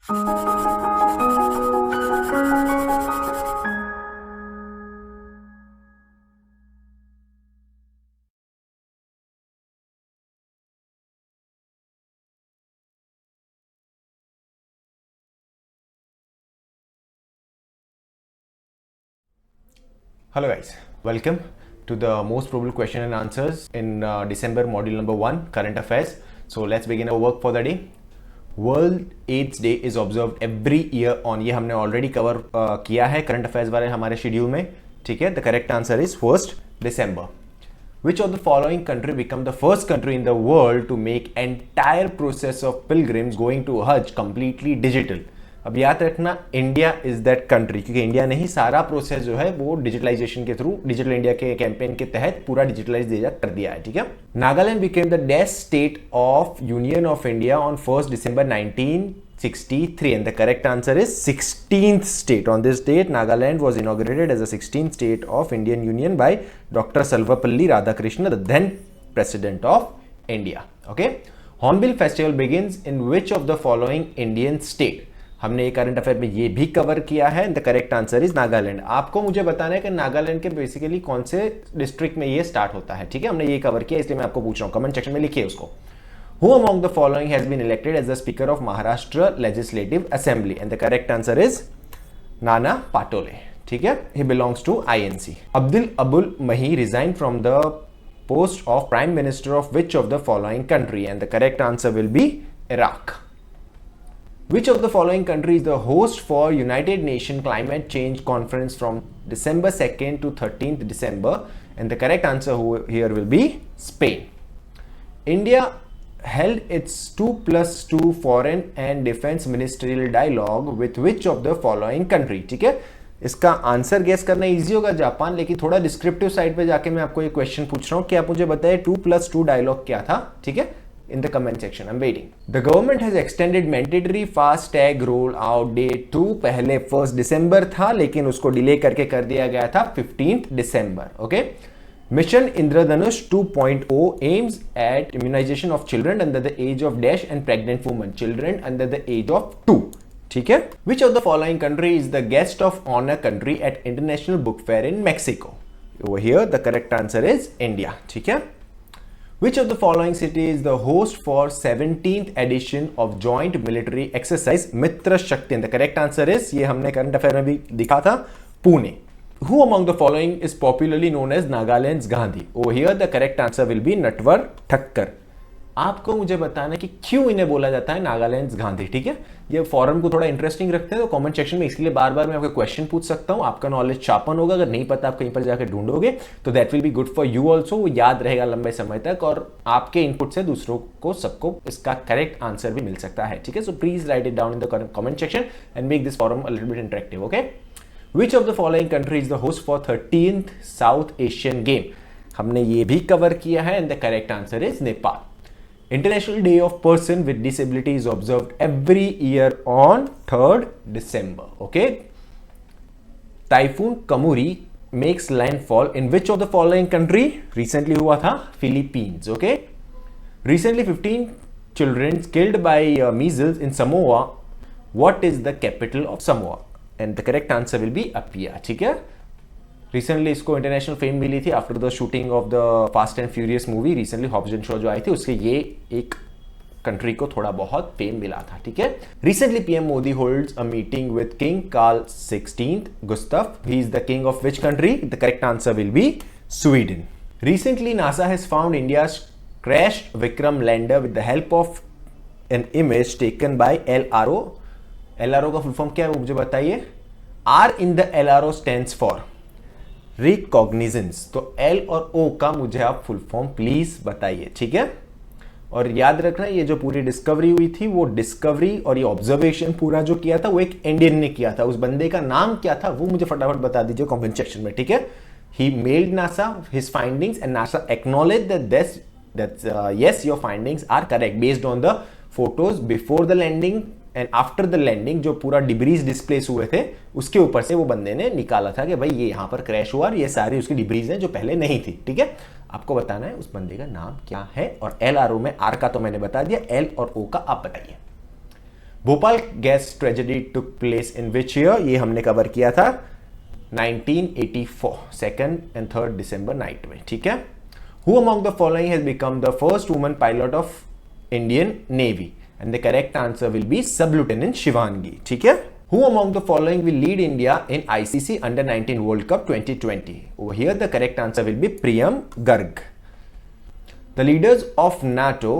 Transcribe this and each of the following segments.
Hello guys, welcome to the most probable question and answers in December module number 1, current affairs. So let's begin our work for the day. World AIDS Day is observed every year on, ये हमने already cover किया है current affairs वाले हमारे schedule में, ठीक है? The correct answer is 1st December. Which of the following country become the first country in the world to make entire process of pilgrims going to Hajj completely digital? अब याद रखना, India is that country, क्योंकि India ने ही सारा process जो है वो digitalisation के थ्रू, डिजिटल इंडिया के कैंपेन के तहत पूरा डिजिटलाइज कर दिया है, ठीक है? Nagaland became the death state of union of India on 1st December 1963 and the correct answer is 16th state. On this date, Nagaland was inaugurated as a 16th state of Indian Union by Dr. Sarvepalli Radhakrishnan, the then president of India. Okay, Hornbill Festival begins in which of the following Indian state? हमने एक current affair में ये भी cover किया है. The correct answer is Nagaland. आपको मुझे बताना है कि नागालैंड के बेसिकली कौन से डिस्ट्रिक्ट में ये स्टार्ट होता है, ठीक है? हमने ये कवर किया, इसलिए मैं आपको पूछ रहा हूं. कमेंट सेक्शन में लिखिए उसको. Who among the following has been elected as the Speaker of Maharashtra Legislative Assembly? And the correct answer is Nana Patole. ठीक है? He belongs to INC. Abdul Abul Mahi resigned from the post of Prime Minister of which of the following country? And the correct answer will be Iraq. Which of the following country is the host for United Nations Climate Change Conference from December 2nd to 13th December? And the correct answer here will be Spain. India held its 2+2 foreign and defense ministerial dialogue with which of the following country? ठीक है, इसका answer guess करना easy होगा, Japan. लेकिन थोड़ा descriptive side पे जाके मैं आपको ये क्वेश्चन पूछ रहा हूं कि आप मुझे बताइए 2+2 डायलॉग क्या था, ठीक है? In the comment section, I'm waiting. The government has extended mandatory FASTag roll out date to पहले 1st December था, लेकिन उसको डिले करके कर दिया गया था 15th December. Okay? Mission Indradhanush 2.0 aims at immunization of children under the age of dash and pregnant women, children under the age of 2. ठीक है? Which of the following country is the guest of honor country at International Book Fair in Mexico? Over here, the correct answer is India. ठीक है? Which of the following city is the host for 17th edition of Joint Military Exercise Mitra Shakti? And the correct answer is, ये हमने current affair में भी दिखा था, Pune. Who among the following is popularly known as Nagaland's Gandhi? Over here, the correct answer will be Natwar Thakkar. आपको मुझे बताना कि क्यों इन्हें बोला जाता है नागालैंड गांधी, ठीक है? ये फॉरम को थोड़ा इंटरेस्टिंग रखते हैं, तो कमेंट सेक्शन में इसलिए बार बार मैं आपको क्वेश्चन पूछ सकता हूं. आपका नॉलेज शार्पन होगा. अगर नहीं पता आप कहीं पर जाकर ढूंढोगे तो that will be good for you also. वो याद रहेगा लंबे समय तक, और आपके इनपुट से दूसरों को सबको इसका करेक्ट आंसर भी मिल सकता है, ठीक है? So please write it down in the comment section and make this forum a little bit interactive. Okay, which of the following country is the host for 13th South Asian game? हमने ये भी cover किया है and the correct answer is Nepal. International Day of Person with Disability is observed every year on 3rd December. Okay. Typhoon Kamuri makes landfall in which of the following country? Recently हुआ था Philippines. Okay. Recently 15 children killed by measles in Samoa. What is the capital of Samoa? And the correct answer will be Apia. ठीक है? Recently इसको international fame मिली थी after the shooting of the Fast and Furious movie. Recently Hobbs and Shaw जो आई थी, उसके ये एक कंट्री को थोड़ा बहुत फेम मिला था, ठीक है? Recently PM Modi holds a meeting with king Carl 16th Gustaf. He is the king of which country? The correct answer will be Sweden. Recently NASA has found India's crashed Vikram lander with the help of an image taken by LRO. LRO का full form क्या है वो मुझे बताइए. R in the LRO stands for रिकॉग्निजेंस. तो L और ओ का मुझे आप फुल फॉर्म प्लीज बताइए, ठीक है? और याद रखना, ये जो पूरी डिस्कवरी हुई थी, वो डिस्कवरी और ये ऑब्जर्वेशन पूरा जो किया था वो एक इंडियन ने किया था. उस बंदे का नाम क्या था वो मुझे फटाफट बता दीजिए कमेंट सेक्शन में, ठीक है? He mailed NASA his findings and NASA acknowledge that yes your findings are correct based on the photos before the landing and after the landing जो पूरा डिब्रीज डिस्प्लेस हुए थे उसके ऊपर से वो बंदे ने निकाला था कि भाई ये यहाँ पर क्रैश हुआ और ये सारी उसकी डिब्रीज हैं जो पहले नहीं थी. ठीक है, आपको बताना है उस बंदे का नाम क्या है. और एल आर ओ में आर का तो मैंने बता दिया, एल और ओ का आप बताइए. Bhopal gas tragedy took place in which year, ये हमने कवर किया था 1984, 2nd and 3rd December night में, ठीक है। Who among the following has become the first woman pilot of Indian Navy? And the correct answer will be Sub Lieutenant Shivangi, ठीक है। Who among the following will lead India in ICC Under-19 World Cup 2020? Over here the correct answer will be Priyam Garg. The leaders of NATO,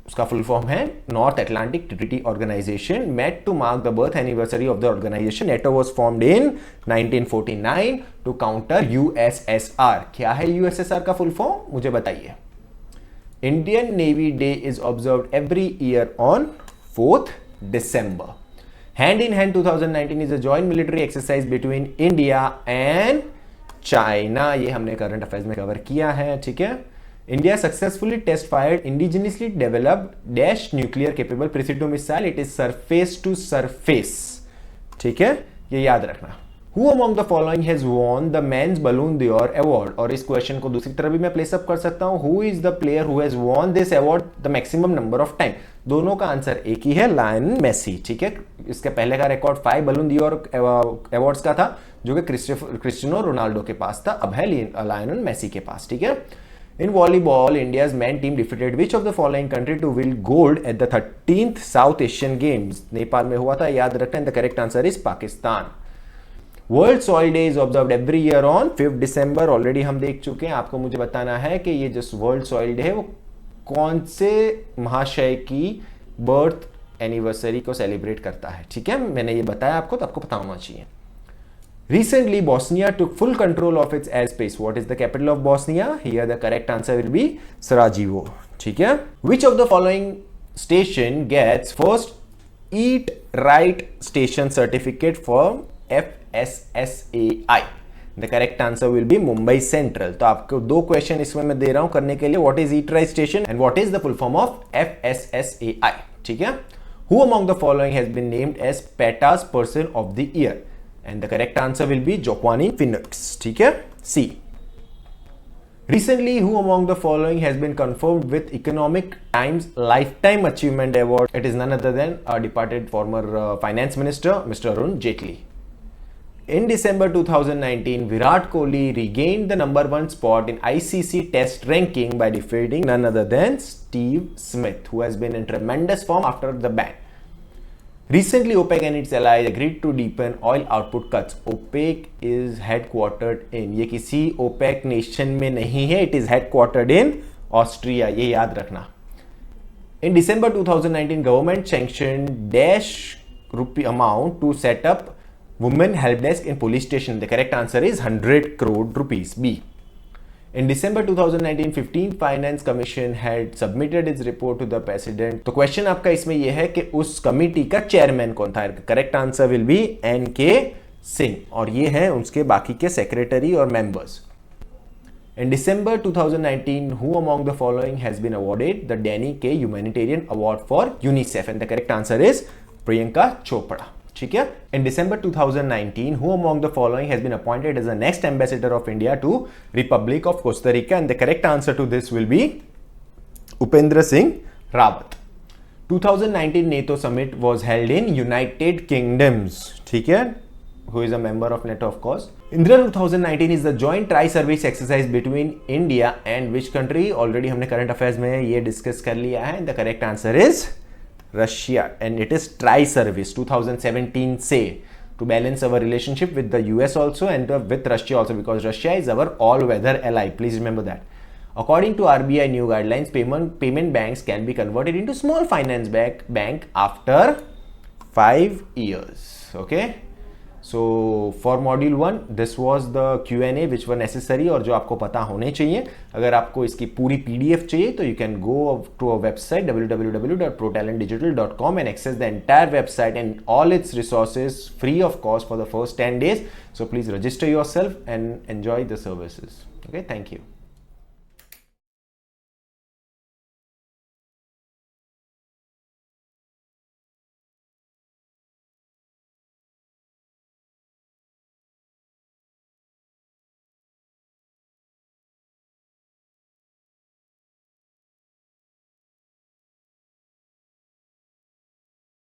उसका full form है North Atlantic Treaty Organization, met to mark the birth anniversary of the organisation. NATO was formed in 1949 to counter USSR. क्या है USSR का full form, मुझे बताइए। Indian Navy Day is observed every year on 4th December. Hand in hand 2019 is a joint military exercise between India and China. ये हमने current affairs में cover किया है, ठीक है। India successfully test fired indigenously developed dash nuclear capable precision missile. It is surface to surface. ठीक है, ये याद रखना। Who among the following has won the men's Ballon d'Or award? और इस क्वेश्चन को दूसरी तरह भी मैं प्लेस अप कर सकता हूँ। Who is the player who has won this award the maximum number of time? दोनों का आंसर एक ही है, लायनल मेसी, ठीक है। इसके पहले का रिकॉर्ड 5 बलून d'Or अवार्ड्स का था, जो कि क्रिस्टियानो रोनाल्डो के पास था, अब है लायनल मेसी के पास, ठीक है। In volleyball, India's men team defeated which of the following country to win gold at the 13th South Asian Games? Nepal में हुआ था, याद रखना। The correct answer is Pakistan. World Soil Day is observed every year on 5th December. Already हम देख चुके हैं, आपको मुझे बताना है कि ये जो वर्ल्ड सॉइल डे है वो कौन से महाशय की बर्थ एनिवर्सरी को सेलिब्रेट करता है, ठीक है। मैंने ये बताया आपको, तो आपको पता होना चाहिए। Recently, Bosnia took full control of its airspace. What is the capital of Bosnia? Here the correct answer will be Sarajevo. ठीक है? Which of the following station gets first Eat Right Station certificate from FSSAI? The correct answer will be Mumbai Central. तो आपको दो question इसमें मैं दे रहा हूं करने के लिए। What is Eat Right Station and what is the full form of FSSAI? ठीक है? Who among the following has been named as PETA's Person of the Year? And the correct answer will be Joaquin Phoenix, ठीक है। C. Recently, who among the following has been confirmed with Economic Times Lifetime Achievement Award? It is none other than our departed former Finance Minister, Mr. Arun Jaitley. In December 2019, Virat Kohli regained the #1 spot in ICC Test ranking by defeating none other than Steve Smith, who has been in tremendous form after the ban. Recently, OPEC and its allies agreed to deepen oil output cuts. OPEC is headquartered in, ये किसी OPEC nation में नहीं है, it is headquartered in Austria, ये याद रखना। In December 2019, government sanctioned dash rupee amount to set up women help desk in police station. The correct answer is 100 crore rupees. B. In December 2019, 15th Finance Commission had submitted its report to the President. तो question आपका इसमें यह है कि उस committee का chairman कौन था? Correct answer will B NK Singh, और ये हैं उसके बाकी के सेक्रेटरी और members. In December 2019, who among the following has been awarded the Danny K Humanitarian Award for UNICEF? And the correct answer is Priyanka Chopra. ठीक है। In December 2019, who among the following has been appointed as the next ambassador of India to Republic of Costa Rica? And the correct answer to this will be Upendra Singh Rawat. 2019 NATO summit was held in United Kingdoms. ठीक है, who is a member of NATO, of course. Indra 2019 is the joint tri-service exercise between India and which country? Already हमने current affairs में ये discuss कर लिया है. The correct answer is Russia, and it is tri-service 2017 से to balance our relationship with the US also and with Russia also, because Russia is our all-weather ally. Please remember that. According to RBI new guidelines, payment banks can be converted into small finance bank after 5 years. Okay. So for module 1, this was the Q&A which were necessary और जो आपको पता होने चाहिए। अगर आपको इसकी पूरी PDF चाहिए तो you can go to our website www.protalentdigital.com and access the entire website and all its resources free of cost for the first 10 days. So please register yourself and enjoy the services. Okay, thank you.